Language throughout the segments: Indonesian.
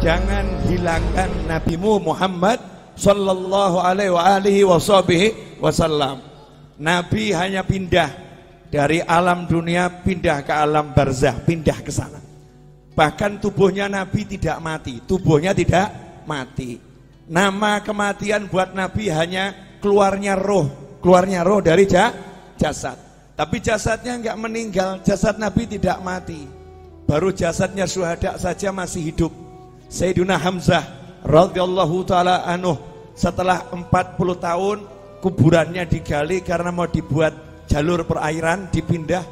Jangan hilangkan nabimu Muhammad sallallahu alaihi wasallam. Nabi hanya pindah dari alam dunia pindah ke alam barzah, pindah ke sana. Bahkan tubuhnya Nabi tidak mati, tubuhnya tidak mati. Nama kematian buat Nabi hanya keluarnya roh dari jasad. Tapi jasadnya enggak meninggal, jasad Nabi tidak mati. Baru jasadnya syuhada saja masih hidup. Sayyidina Hamzah radhiyallahu taala anhu setelah 40 tahun kuburannya digali karena mau dibuat jalur perairan, dipindah.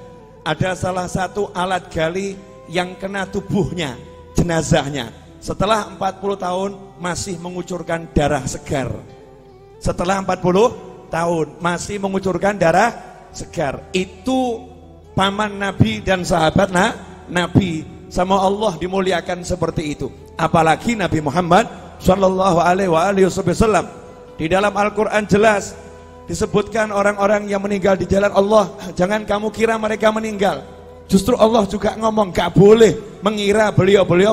Ada salah satu alat gali yang kena tubuhnya, jenazahnya. Setelah 40 tahun masih mengucurkan darah segar. Setelah 40 tahun masih mengucurkan darah segar. Itu paman Nabi dan sahabat Nabi. Sama Allah dimuliakan seperti itu. Apalagi Nabi Muhammad sallallahu alaihi wasallam. Di dalam Al-Quran jelas disebutkan orang-orang yang meninggal di jalan Allah, jangan kamu kira mereka meninggal. Justru Allah juga ngomong gak boleh mengira beliau-beliau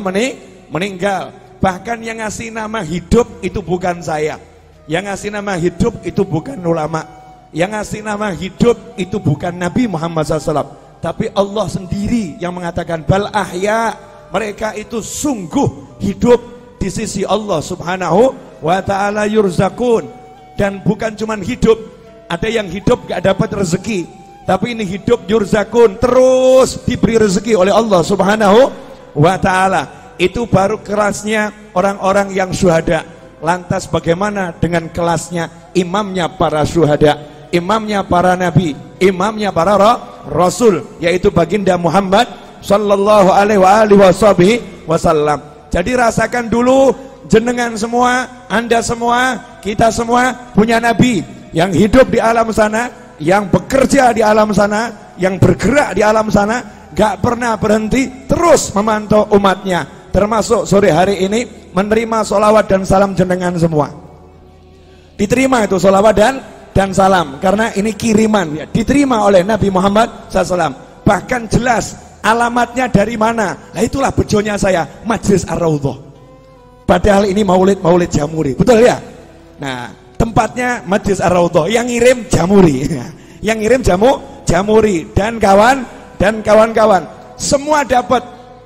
meninggal. Bahkan yang ngasih nama hidup itu bukan saya. Yang ngasih nama hidup itu bukan ulama. Yang ngasih nama hidup itu bukan Nabi Muhammad SAW. Tapi Allah sendiri yang mengatakan bal ahya, mereka itu sungguh hidup di sisi Allah subhanahu wa ta'ala yurzakun. Dan bukan cuman hidup, ada yang hidup gak dapat rezeki, tapi ini hidup yurzakun, terus diberi rezeki oleh Allah subhanahu wa ta'ala. Itu baru kelasnya orang-orang yang syuhada. Lantas bagaimana dengan kelasnya imamnya para syuhada, imamnya para nabi, imamnya para rasul, yaitu baginda Muhammad sallallahu alaihi wasallam. Jadi rasakan dulu, jenengan semua, anda semua, kita semua punya nabi yang hidup di alam sana, yang bekerja di alam sana, yang bergerak di alam sana, gak pernah berhenti, terus memantau umatnya. Termasuk sore hari ini menerima sholawat dan salam jenengan semua. Diterima itu sholawat dan salam, karena ini kiriman ya, diterima oleh Nabi Muhammad SAW. Bahkan jelas alamatnya dari mana. Nah itulah bejonya saya, Majlis Ar-Raudhah. Padahal ini maulid Jamuri, betul ya? Nah tempatnya Majlis Ar-Raudhah, yang ngirim Jamuri, yang ngirim Jamuri dan kawan-kawan semua dapat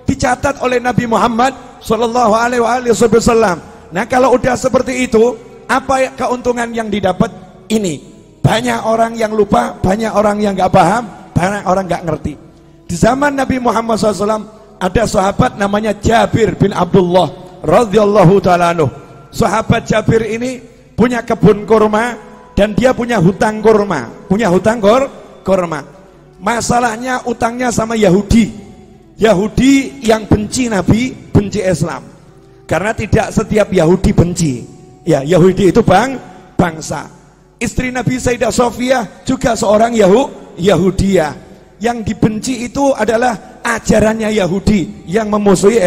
dicatat oleh Nabi Muhammad sallallahu alaihi wasallam. Nah kalau udah seperti itu, apa keuntungan yang didapat? Ini banyak orang yang lupa, banyak orang yang gak paham, banyak orang gak ngerti. Di zaman Nabi Muhammad SAW ada sahabat namanya Jabir bin Abdullah radhiyallahu ta'ala anhu. Sahabat Jabir ini punya kebun kurma dan dia punya hutang kurma, kurma. Masalahnya utangnya sama Yahudi yang benci Nabi, benci Islam. Karena tidak setiap Yahudi benci. Ya, Yahudi itu bangsa. Istri Nabi Sayyidah Sofiyah juga seorang Yahudiyah. Yang dibenci itu adalah ajarannya Yahudi yang memusuhi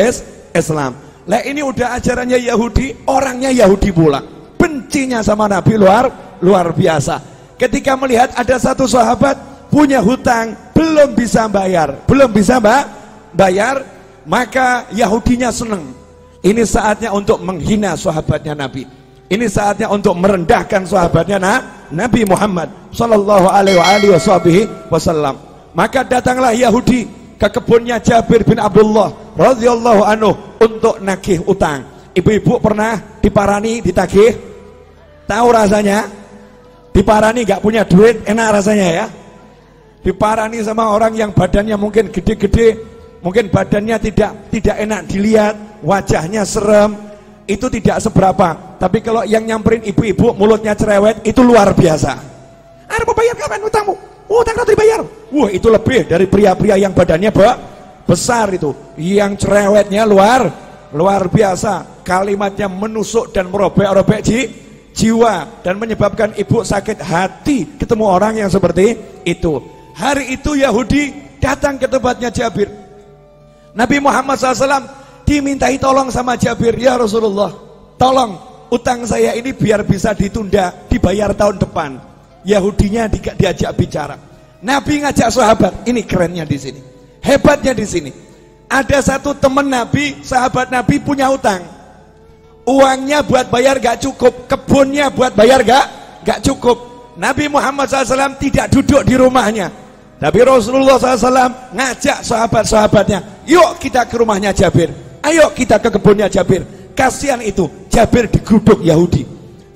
Islam. Lah ini udah ajarannya Yahudi, orangnya Yahudi pula. Bencinya sama Nabi luar biasa. Ketika melihat ada satu sahabat punya hutang, belum bisa bayar, maka Yahudinya seneng. Ini saatnya untuk menghina sahabatnya Nabi. Ini saatnya untuk merendahkan sahabatnya Nabi Muhammad sallallahu alaihi wasallam. Maka datanglah Yahudi ke kebunnya Jabir bin Abdullah radhiyallahu anhu untuk nagih utang. Ibu-ibu pernah diparani ditagih? Tahu rasanya? Diparani gak punya duit, enak rasanya ya? Diparani sama orang yang badannya mungkin gede-gede, mungkin badannya tidak enak dilihat, wajahnya serem, itu tidak seberapa. Tapi kalau yang nyamperin ibu-ibu mulutnya cerewet, itu luar biasa. Ada mau bayar kapan utangmu? Utang nanti dibayar. Wah itu lebih dari pria-pria yang badannya besar itu. Yang cerewetnya luar biasa. Kalimatnya menusuk dan merobek-robek jiwa dan menyebabkan ibu sakit hati ketemu orang yang seperti itu. Hari itu Yahudi datang ke tempatnya Jabir. Nabi Muhammad SAW dimintai tolong sama Jabir, ya Rasulullah, tolong utang saya ini biar bisa ditunda, dibayar tahun depan. Yahudinya diajak bicara. Nabi ngajak sahabat. Ini kerennya di sini, hebatnya di sini. Ada satu teman Nabi, sahabat Nabi punya utang. uangnya buat bayar gak cukup, kebunnya buat bayar gak cukup. Nabi Muhammad SAW tidak duduk di rumahnya, tapi Rasulullah SAW ngajak sahabat-sahabatnya, yuk kita ke rumahnya Jabir, ayo kita ke kebunnya Jabir. Kasihan itu, Jabir digeruduk Yahudi,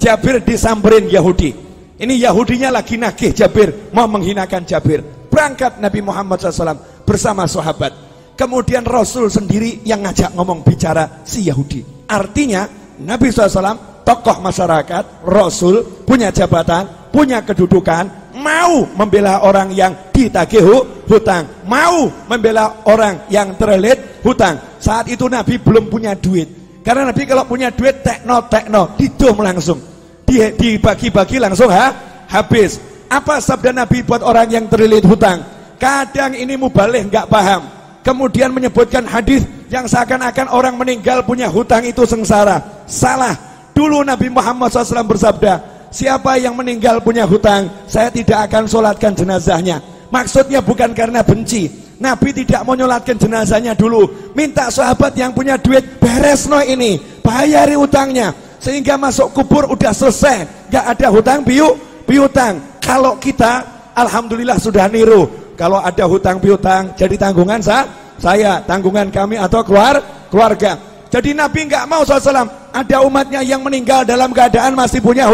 Jabir disamperin Yahudi. Ini Yahudinya lagi nagih Jabir, mau menghinakan Jabir. Berangkat Nabi Muhammad SAW bersama sahabat. Kemudian Rasul sendiri yang ngajak ngomong bicara si Yahudi. Artinya Nabi SAW tokoh masyarakat, Rasul punya jabatan, punya kedudukan, mau membela orang yang ditagih hutang, mau membela orang yang terlilit hutang. Saat itu Nabi belum punya duit, karena Nabi kalau punya duit tekno didum langsung, dibagi-bagi langsung habis. Apa sabda Nabi buat orang yang terlilit hutang? Kadang ini mubalih nggak paham, kemudian menyebutkan hadis yang seakan-akan orang meninggal punya hutang itu sengsara. Salah. Dulu Nabi Muhammad SAW bersabda, siapa yang meninggal punya hutang, saya tidak akan sholatkan jenazahnya. Maksudnya bukan karena benci, Nabi tidak mau nyolatkan jenazahnya dulu, minta sahabat yang punya duit, beres no ini, bayari hutangnya, sehingga masuk kubur udah selesai, gak ada hutang piutang. Kalau kita alhamdulillah sudah niru, kalau ada hutang piutang jadi tanggungan saya, tanggungan kami atau keluarga. Jadi Nabi nggak mau SAW ada umatnya yang meninggal dalam keadaan masih punya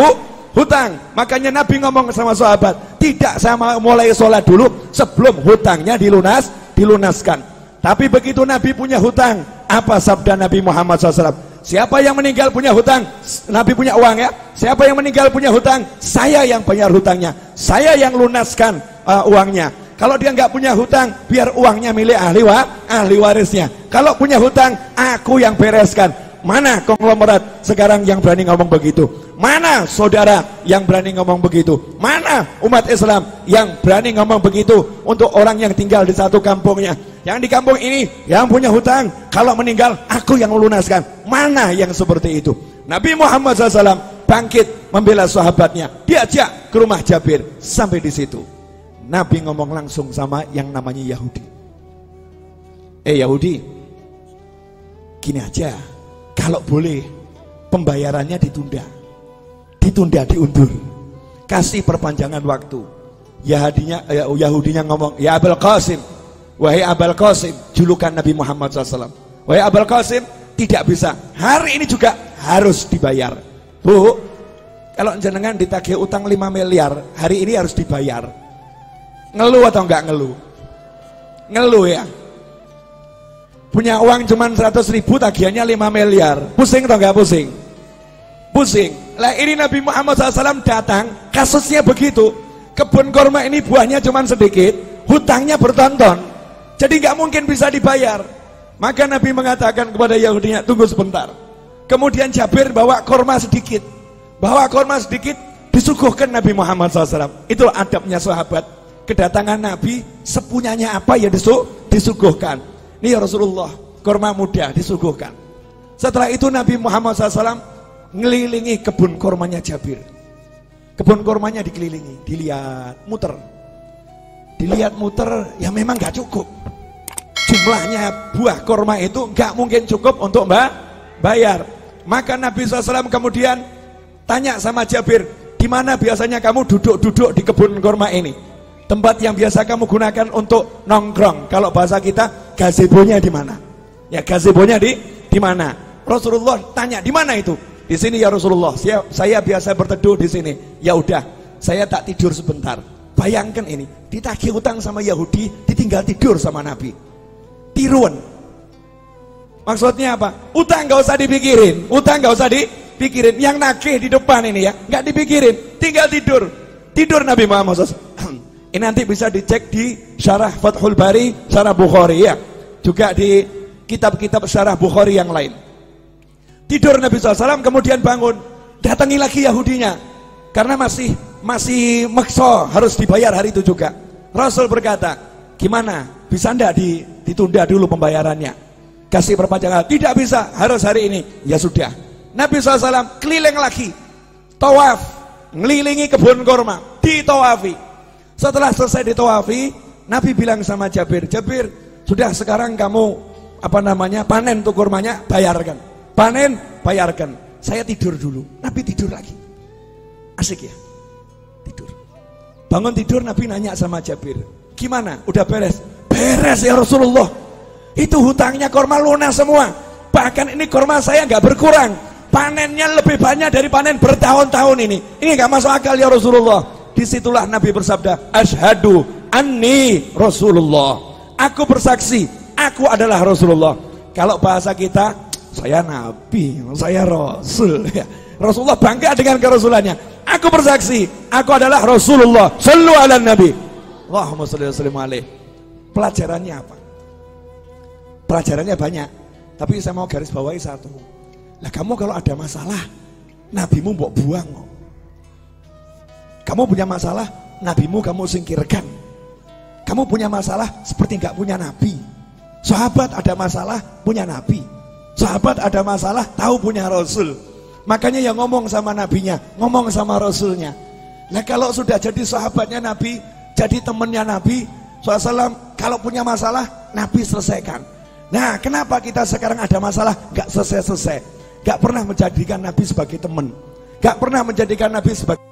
hutang. Makanya Nabi ngomong sama sahabat, tidak, saya mulai sholat dulu sebelum hutangnya dilunaskan. Tapi begitu Nabi punya hutang, apa sabda Nabi Muhammad SAW? Siapa yang meninggal punya hutang, Nabi punya uang ya, siapa yang meninggal punya hutang, saya yang bayar hutangnya, saya yang lunaskan uangnya. Kalau dia nggak punya hutang, biar uangnya milik ahli warisnya. Kalau punya hutang, aku yang bereskan. Mana konglomerat sekarang yang berani ngomong begitu? Mana saudara yang berani ngomong begitu? Mana umat Islam yang berani ngomong begitu untuk orang yang tinggal di satu kampungnya? Yang di kampung ini yang punya hutang, kalau meninggal aku yang melunaskan. Mana yang seperti itu? Nabi Muhammad SAW bangkit membela sahabatnya, diajak ke rumah Jabir. Sampai di situ Nabi ngomong langsung sama yang namanya Yahudi. Yahudi, gini aja, kalau boleh pembayarannya ditunda, diundur, kasih perpanjangan waktu. Yahudinya ngomong, ya Abul Qasim, wahai Abul Qasim, julukan Nabi Muhammad SAW, wahai Abul Qasim, tidak bisa, hari ini juga harus dibayar. Bu, kalau jenengan ditagih utang 5 miliar, hari ini harus dibayar. Ngeluh atau enggak ngeluh? Ngeluh ya. Punya uang cuma 100.000, tagihannya 5 miliar. Pusing atau enggak pusing? Pusing. Lah ini Nabi Muhammad SAW datang, kasusnya begitu. Kebun kurma ini buahnya cuma sedikit, hutangnya bertonton, jadi enggak mungkin bisa dibayar. Maka Nabi mengatakan kepada Yahudinya, tunggu sebentar. Kemudian Jabir bawa kurma sedikit, disuguhkan Nabi Muhammad SAW. Itulah adabnya sahabat. Kedatangan Nabi, sepunyanya apa ya disuguhkan. Nih ya Rasulullah, kurma muda disuguhkan. Setelah itu Nabi Muhammad SAW ngelilingi kebun kurmanya Jabir. Kebun kurmanya dikelilingi, dilihat muter, ya memang gak cukup. Jumlahnya buah kurma itu gak mungkin cukup untuk bayar. Maka Nabi SAW kemudian tanya sama Jabir, di mana biasanya kamu duduk-duduk di kebun kurma ini? Tempat yang biasa kamu gunakan untuk nongkrong. Kalau bahasa kita, gazebonya di mana? Ya, gazebonya di mana? Rasulullah tanya, di mana itu? Di sini ya Rasulullah. Saya biasa berteduh di sini. Ya udah, saya tak tidur sebentar. Bayangkan ini, ditagih utang sama Yahudi, ditinggal tidur sama Nabi. Tiruan. Maksudnya apa? Utang gak usah dipikirin. Yang nagih di depan ini ya, nggak dipikirin, tinggal tidur Nabi Muhammad SAW. Ini nanti bisa dicek di Syarah Fathul Bari, Syarah Bukhari ya. Juga di kitab-kitab Syarah Bukhari yang lain. Tidur Nabi SAW, kemudian bangun. Datangi lagi Yahudinya. Karena masih maksa harus dibayar hari itu juga. Rasul berkata, gimana? Bisa enggak ditunda dulu pembayarannya? Kasih perpanjangan. Tidak bisa, harus hari ini. Ya sudah. Nabi SAW keliling lagi. Tawaf. Ngelilingi kebun kurma. Ditawafi. Setelah selesai ditawafi, Nabi bilang sama Jabir, sudah sekarang kamu panen tuh kurmanya, bayarkan. Panen, bayarkan. saya tidur dulu. Nabi tidur lagi. Asik ya, tidur. Bangun tidur, Nabi nanya sama Jabir, gimana? Udah beres? Beres ya Rasulullah. Itu hutangnya korma lunas semua. Bahkan ini korma saya nggak berkurang. Panennya lebih banyak dari panen bertahun-tahun ini. Ini nggak masuk akal ya Rasulullah. Disitulah Nabi bersabda, Ashhadu anni Rasulullah. Aku bersaksi, aku adalah Rasulullah. Kalau bahasa kita, saya Nabi, saya Rasul. Rasulullah bangga dengan kerasulannya. Aku bersaksi, aku adalah Rasulullah. Sallu ala Nabi. Allahumma shalli wa sallim alaih. Pelajarannya apa? Pelajarannya banyak, tapi saya mau garis bawahi satu. Lah kamu kalau ada masalah, nabimu mbok buang. Kamu punya masalah, nabimu kamu singkirkan. Kamu punya masalah seperti nggak punya nabi. Sahabat ada masalah, punya nabi. Sahabat ada masalah, tahu punya Rasul. Makanya yang ngomong sama nabinya, ngomong sama Rasulnya. Nah kalau sudah jadi sahabatnya Nabi, jadi temannya Nabi SAW, kalau punya masalah, Nabi selesaikan. Nah kenapa kita sekarang ada masalah, gak selesai-selesai, gak pernah menjadikan Nabi sebagai teman, gak pernah menjadikan Nabi sebagai